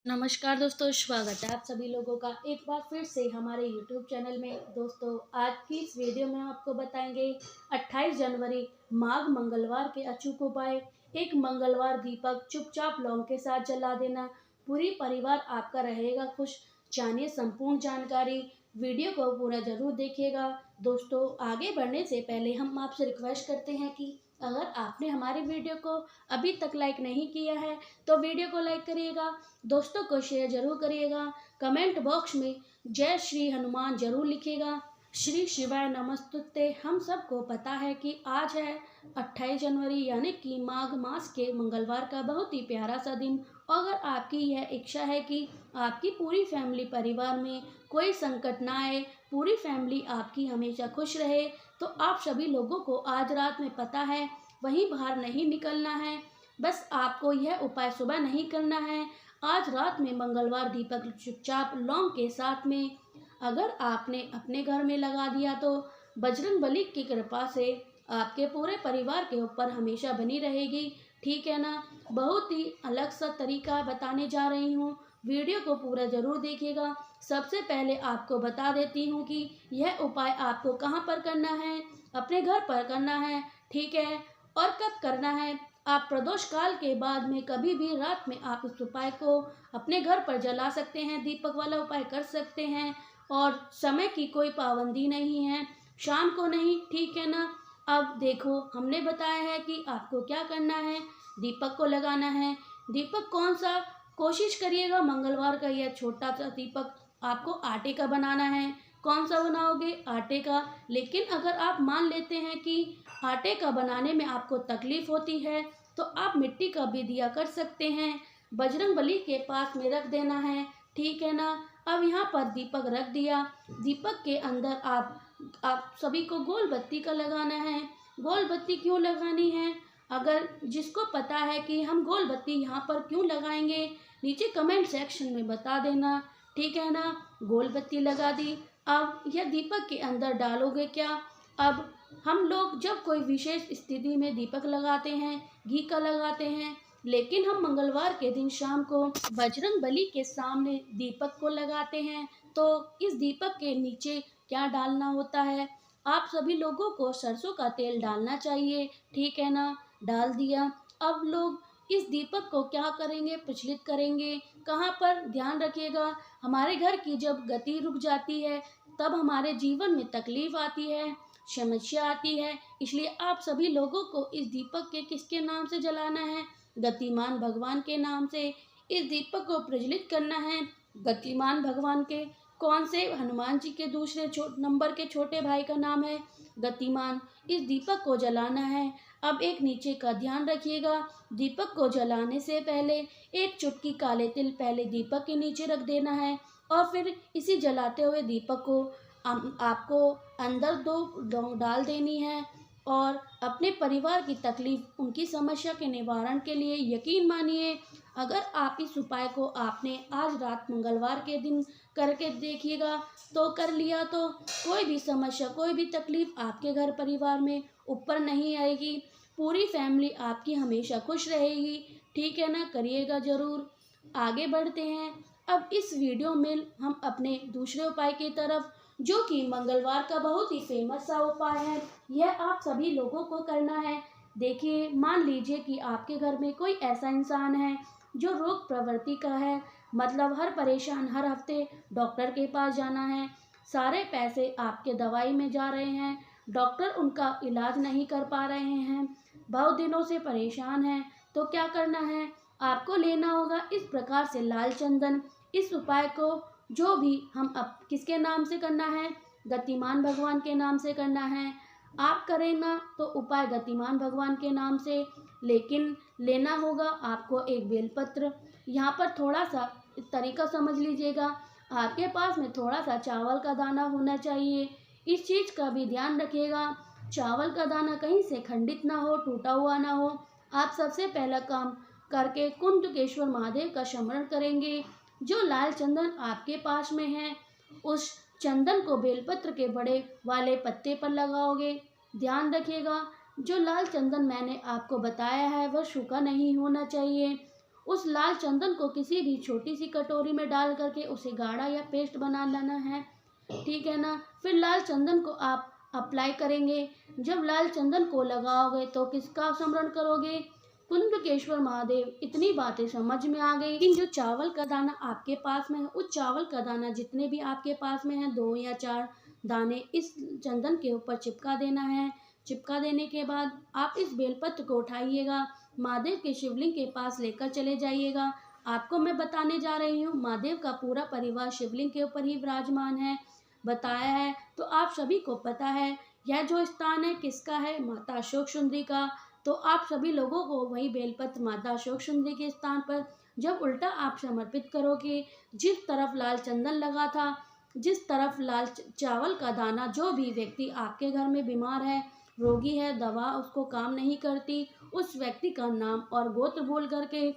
नमस्कार दोस्तों, स्वागत है आप सभी लोगों का एक बार फिर से हमारे YouTube चैनल में। दोस्तों, आज की इस वीडियो में हम आपको बताएंगे 28 जनवरी माघ मंगलवार के अचूक उपाय। एक मंगलवार दीपक चुपचाप लौंग के साथ जला देना, पूरी परिवार आपका रहेगा खुश। जानिए संपूर्ण जानकारी, वीडियो को पूरा जरूर देखिएगा। दोस्तों, आगे बढ़ने से पहले हम आपसे रिक्वेस्ट करते हैं कि अगर आपने हमारे वीडियो को अभी तक लाइक नहीं किया है तो वीडियो को लाइक करिएगा, दोस्तों को शेयर जरूर करिएगा, कमेंट बॉक्स में जय श्री हनुमान जरूर लिखिएगा। श्री शिवाय नमस्तुते। हम सबको पता है कि आज है 28 जनवरी यानी कि माघ मास के मंगलवार का बहुत ही प्यारा सा दिन। अगर आपकी यह इच्छा है कि आपकी पूरी फैमिली परिवार में कोई संकट ना आए, पूरी फैमिली आपकी हमेशा खुश रहे, तो आप सभी लोगों को आज रात में पता है वहीं बाहर नहीं निकलना है। बस आपको यह उपाय सुबह नहीं करना है। आज रात में मंगलवार दीपक चुपचाप लौंग के साथ में अगर आपने अपने घर में लगा दिया तो बजरंगबली की कृपा से आपके पूरे परिवार के ऊपर हमेशा बनी रहेगी। ठीक है ना। बहुत ही अलग सा तरीका बताने जा रही हूँ, वीडियो को पूरा जरूर देखिएगा। सबसे पहले आपको बता देती हूँ कि यह उपाय आपको कहाँ पर करना है। अपने घर पर करना है, ठीक है। और कब करना है, आप प्रदोष काल के बाद में कभी भी रात में आप इस उपाय को अपने घर पर जला सकते हैं, दीपक वाला उपाय कर सकते हैं। और समय की कोई पाबंदी नहीं है, शाम को नहीं, ठीक है ना। अब देखो, हमने बताया है कि आपको क्या करना है। दीपक को लगाना है। दीपक कौन सा, कोशिश करिएगा मंगलवार का यह छोटा सा दीपक आपको आटे का बनाना है। कौन सा बनाओगे, आटे का। लेकिन अगर आप मान लेते हैं कि आटे का बनाने में आपको तकलीफ होती है तो आप मिट्टी का भी दिया कर सकते हैं। बजरंगबली के पास में रख देना है, ठीक है ना। अब यहाँ पर दीपक रख दिया। दीपक के अंदर आप सभी को गोल बत्ती का लगाना है। गोल बत्ती क्यों लगानी है, अगर जिसको पता है कि हम गोल बत्ती यहाँ पर क्यों लगाएंगे, नीचे कमेंट सेक्शन में बता देना, ठीक है ना। गोल बत्ती लगा दी। अब यह दीपक के अंदर डालोगे क्या। अब हम लोग जब कोई विशेष स्थिति में दीपक लगाते हैं, घी का लगाते हैं, लेकिन हम मंगलवार के दिन शाम को बजरंग बली के सामने दीपक को लगाते हैं। तो इस दीपक के नीचे क्या डालना होता है, आप सभी लोगों को सरसों का तेल डालना चाहिए, ठीक है ना। डाल दिया। अब लोग इस दीपक को क्या करेंगे, प्रज्वलित करेंगे। कहाँ पर, ध्यान रखिएगा, हमारे घर की जब गति रुक जाती है तब हमारे जीवन में तकलीफ आती है, समस्या आती है। इसलिए आप सभी लोगों को इस दीपक के किसके नाम से जलाना है, गतिमान भगवान के नाम से इस दीपक को प्रज्वलित करना है। गतिमान भगवान के कौन से, हनुमान जी के दूसरे नंबर के छोटे भाई का नाम है गतिमान। इस दीपक को जलाना है। अब एक नीचे का ध्यान रखिएगा, दीपक को जलाने से पहले एक चुटकी काले तिल पहले दीपक के नीचे रख देना है। और फिर इसी जलाते हुए दीपक को आपको अंदर दो डाल देनी है। और अपने परिवार की तकलीफ, उनकी समस्या के निवारण के लिए यकीन मानिए, अगर आप इस उपाय को आपने आज रात मंगलवार के दिन करके देखिएगा तो कर लिया तो कोई भी समस्या, कोई भी तकलीफ आपके घर परिवार में ऊपर नहीं आएगी। पूरी फैमिली आपकी हमेशा खुश रहेगी, ठीक है ना। करिएगा ज़रूर। आगे बढ़ते हैं। अब इस वीडियो में हम अपने दूसरे उपाय की तरफ, जो कि मंगलवार का बहुत ही फेमस सा उपाय है, यह आप सभी लोगों को करना है। देखिए, मान लीजिए कि आपके घर में कोई ऐसा इंसान है जो रोग प्रवृत्ति का है, मतलब हर परेशान, हर हफ्ते डॉक्टर के पास जाना है, सारे पैसे आपके दवाई में जा रहे हैं, डॉक्टर उनका इलाज नहीं कर पा रहे हैं, बहुत दिनों से परेशान हैं। तो क्या करना है, आपको लेना होगा इस प्रकार से लाल चंदन। इस उपाय को जो भी हम अब किसके नाम से करना है, गतिमान भगवान के नाम से करना है। आप करें ना तो उपाय गतिमान भगवान के नाम से, लेकिन लेना होगा आपको एक बेलपत्र। यहाँ पर थोड़ा सा तरीका समझ लीजिएगा, आपके पास में थोड़ा सा चावल का दाना होना चाहिए। इस चीज़ का भी ध्यान रखिएगा, चावल का दाना कहीं से खंडित ना हो, टूटा हुआ ना हो। आप सबसे पहला काम करके कुंडकेश्वर महादेव का स्मरण करेंगे। जो लाल चंदन आपके पास में है, उस चंदन को बेलपत्र के बड़े वाले पत्ते पर लगाओगे। ध्यान रखिएगा, जो लाल चंदन मैंने आपको बताया है वह सूखा नहीं होना चाहिए। उस लाल चंदन को किसी भी छोटी सी कटोरी में डाल करके उसे गाढ़ा या पेस्ट बना लेना है, ठीक है ना। फिर लाल चंदन को आप अप्लाई करेंगे। जब लाल चंदन को लगाओगे तो किसका स्मरण करोगे? कुंडकेश्वर महादेव। इतनी बातें समझ में आ गई। लेकिन जो चावल का दाना आपके पास में है, उस चावल का दाना जितने भी आपके पास में है 2 या 4 दाने इस चंदन के ऊपर चिपका देना है। चिपका देने के बाद आप इस बेलपत्र को उठाइएगा, महादेव के शिवलिंग के पास लेकर चले जाइएगा। आपको मैं बताने जा रही हूँ, महादेव का पूरा परिवार शिवलिंग के ऊपर ही विराजमान है, बताया है। तो आप सभी को पता है यह जो स्थान है किसका है? माता अशोक सुंदरी का। तो आप सभी लोगों को वही बेलपत्र माता अशोक सुंदरी के स्थान पर जब उल्टा आप समर्पित करोगे, जिस तरफ लाल चंदन लगा था, जिस तरफ लाल चावल का दाना, जो भी व्यक्ति आपके घर में बीमार है, रोगी है, दवा उसको काम नहीं करती, उस व्यक्ति का नाम और गोत्र बोल करके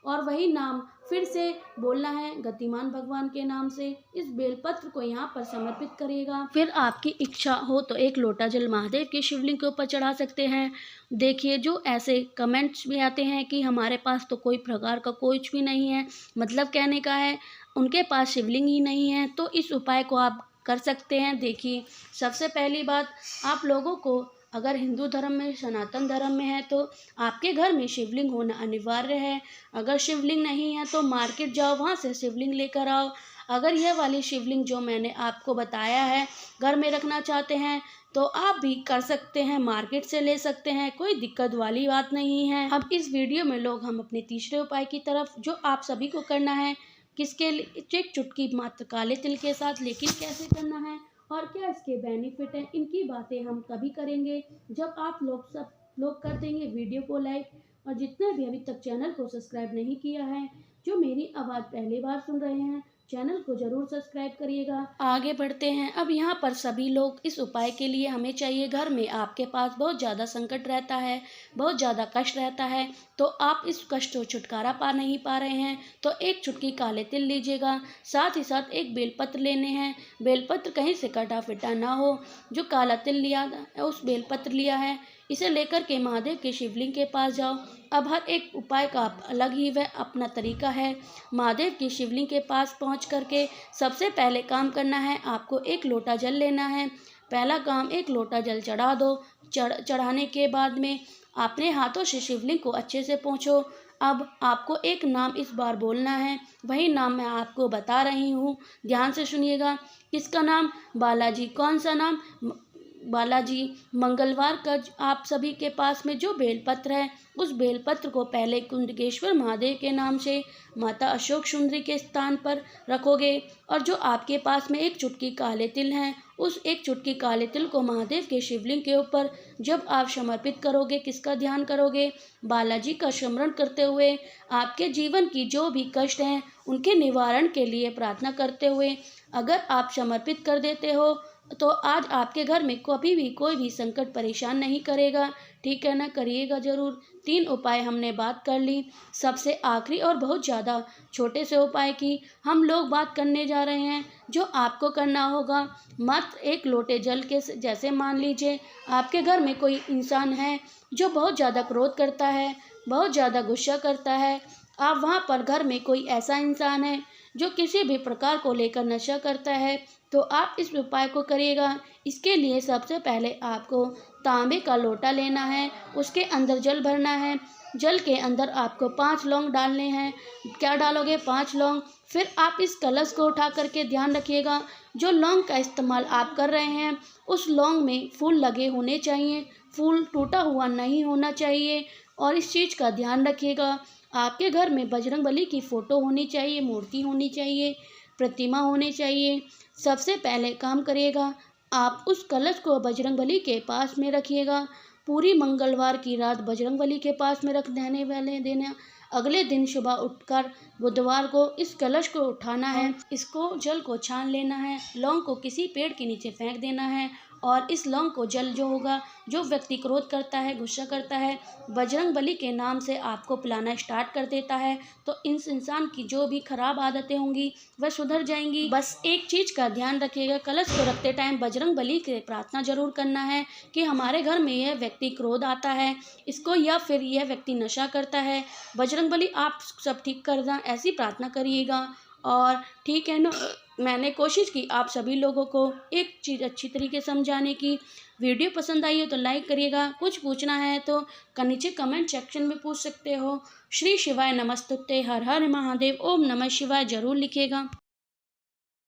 और वही नाम फिर से बोलना है गतिमान भगवान के नाम से। इस बेलपत्र को यहाँ पर समर्पित करिएगा। फिर आपकी इच्छा हो तो 1 लोटा जल महादेव के शिवलिंग के ऊपर चढ़ा सकते हैं। देखिए, जो ऐसे कमेंट्स भी आते हैं कि हमारे पास तो कोई प्रकार का कुछ भी नहीं है, मतलब कहने का है उनके पास शिवलिंग ही नहीं है, तो इस उपाय को आप कर सकते हैं। देखिए, सबसे पहली बात, आप लोगों को अगर हिंदू धर्म में, सनातन धर्म में है तो आपके घर में शिवलिंग होना अनिवार्य है। अगर शिवलिंग नहीं है तो मार्केट जाओ, वहाँ से शिवलिंग लेकर आओ। अगर यह वाली शिवलिंग जो मैंने आपको बताया है घर में रखना चाहते हैं तो आप भी कर सकते हैं, मार्केट से ले सकते हैं, कोई दिक्कत वाली बात नहीं है। अब इस वीडियो में हम अपने तीसरे उपाय की तरफ, जो आप सभी को करना है, किसके लिए? एक चुटकी मात्र काले तिल के साथ। लेकिन कैसे करना है और क्या इसके बेनिफिट हैं, इनकी बातें हम तभी करेंगे जब आप सब लोग कर देंगे वीडियो को लाइक। और जितने भी अभी तक चैनल को सब्सक्राइब नहीं किया है, जो मेरी आवाज़ पहली बार सुन रहे हैं, चैनल को जरूर सब्सक्राइब करिएगा। आगे बढ़ते हैं। अब यहाँ पर सभी लोग इस उपाय के लिए हमें चाहिए, घर में आपके पास बहुत ज़्यादा संकट रहता है, बहुत ज़्यादा कष्ट रहता है, तो आप इस कष्ट से छुटकारा पा नहीं पा रहे हैं, तो 1 चुटकी काले तिल लीजिएगा। साथ ही साथ 1 बेलपत्र लेने हैं। बेलपत्र कहीं से कटा फिटा ना हो। जो काला तिल लिया उस बेलपत्र लिया है, इसे लेकर के महादेव के शिवलिंग के पास जाओ। अब हर एक उपाय का अलग ही वह अपना तरीका है। महादेव की शिवलिंग के पास पहुंच करके सबसे पहले काम करना है, आपको 1 लोटा जल लेना है। पहला काम, 1 लोटा जल चढ़ा दो। चढ़ाने के बाद में अपने हाथों से शिवलिंग को अच्छे से पोंछो। अब आपको एक नाम इस बार बोलना है, वही नाम मैं आपको बता रही हूँ, ध्यान से सुनिएगा। किसका नाम? बालाजी। कौन सा नाम? बालाजी। मंगलवार का आप सभी के पास में जो बेलपत्र है, उस बेलपत्र को पहले कुंडकेश्वर महादेव के नाम से माता अशोक सुंदरी के स्थान पर रखोगे। और जो आपके पास में 1 चुटकी काले तिल हैं, उस 1 चुटकी काले तिल को महादेव के शिवलिंग के ऊपर जब आप समर्पित करोगे, किसका ध्यान करोगे? बालाजी का स्मरण करते हुए, आपके जीवन की जो भी कष्ट हैं उनके निवारण के लिए प्रार्थना करते हुए अगर आप समर्पित कर देते हो तो आज आपके घर में कभी भी कोई भी संकट परेशान नहीं करेगा, ठीक है ना। करिएगा जरूर। 3 उपाय हमने बात कर ली। सबसे आखिरी और बहुत ज़्यादा छोटे से उपाय की हम लोग बात करने जा रहे हैं, जो आपको करना होगा मात्र 1 लोटे जल के। जैसे मान लीजिए आपके घर में कोई इंसान है जो बहुत ज़्यादा क्रोध करता है, बहुत ज़्यादा गुस्सा करता है। आप वहाँ पर घर में कोई ऐसा इंसान है जो किसी भी प्रकार को लेकर नशा करता है, तो आप इस उपाय को करिएगा। इसके लिए सबसे पहले आपको तांबे का लोटा लेना है, उसके अंदर जल भरना है। जल के अंदर आपको 5 लौंग डालने हैं। क्या डालोगे? 5 लौंग। फिर आप इस कलश को उठा करके ध्यान रखिएगा, जो लौंग का इस्तेमाल आप कर रहे हैं उस लौंग में फूल लगे होने चाहिए, फूल टूटा हुआ नहीं होना चाहिए। और इस चीज़ का ध्यान रखिएगा, आपके घर में बजरंगबली की फ़ोटो होनी चाहिए, मूर्ति होनी चाहिए, प्रतिमा होनी चाहिए। सबसे पहले काम करिएगा, आप उस कलश को बजरंगबली के पास में रखिएगा। पूरी मंगलवार की रात बजरंगबली के पास में रख देना। अगले दिन सुबह उठकर बुधवार को इस कलश को उठाना है, इसको जल को छान लेना है, लौंग को किसी पेड़ के नीचे फेंक देना है और इस लौंग को जल जो होगा, जो व्यक्ति क्रोध करता है, गुस्सा करता है, बजरंग बली के नाम से आपको पिलाना स्टार्ट कर देता है, तो इस इंसान की जो भी खराब आदतें होंगी वह सुधर जाएंगी। बस एक चीज़ का ध्यान रखिएगा, कलश को रखते टाइम बजरंग बली की प्रार्थना जरूर करना है कि हमारे घर में यह व्यक्ति क्रोध आता है इसको, या फिर यह व्यक्ति नशा करता है, बजरंग बली आप सब ठीक कर दें, ऐसी प्रार्थना करिएगा। और ठीक है ना, मैंने कोशिश की आप सभी लोगों को एक चीज़ अच्छी तरीके से समझाने की। वीडियो पसंद आई हो तो लाइक करिएगा, कुछ पूछना है तो नीचे कमेंट सेक्शन में पूछ सकते हो। श्री शिवाय नमस्तुते, हर हर महादेव, ओम नमः शिवाय जरूर लिखिएगा।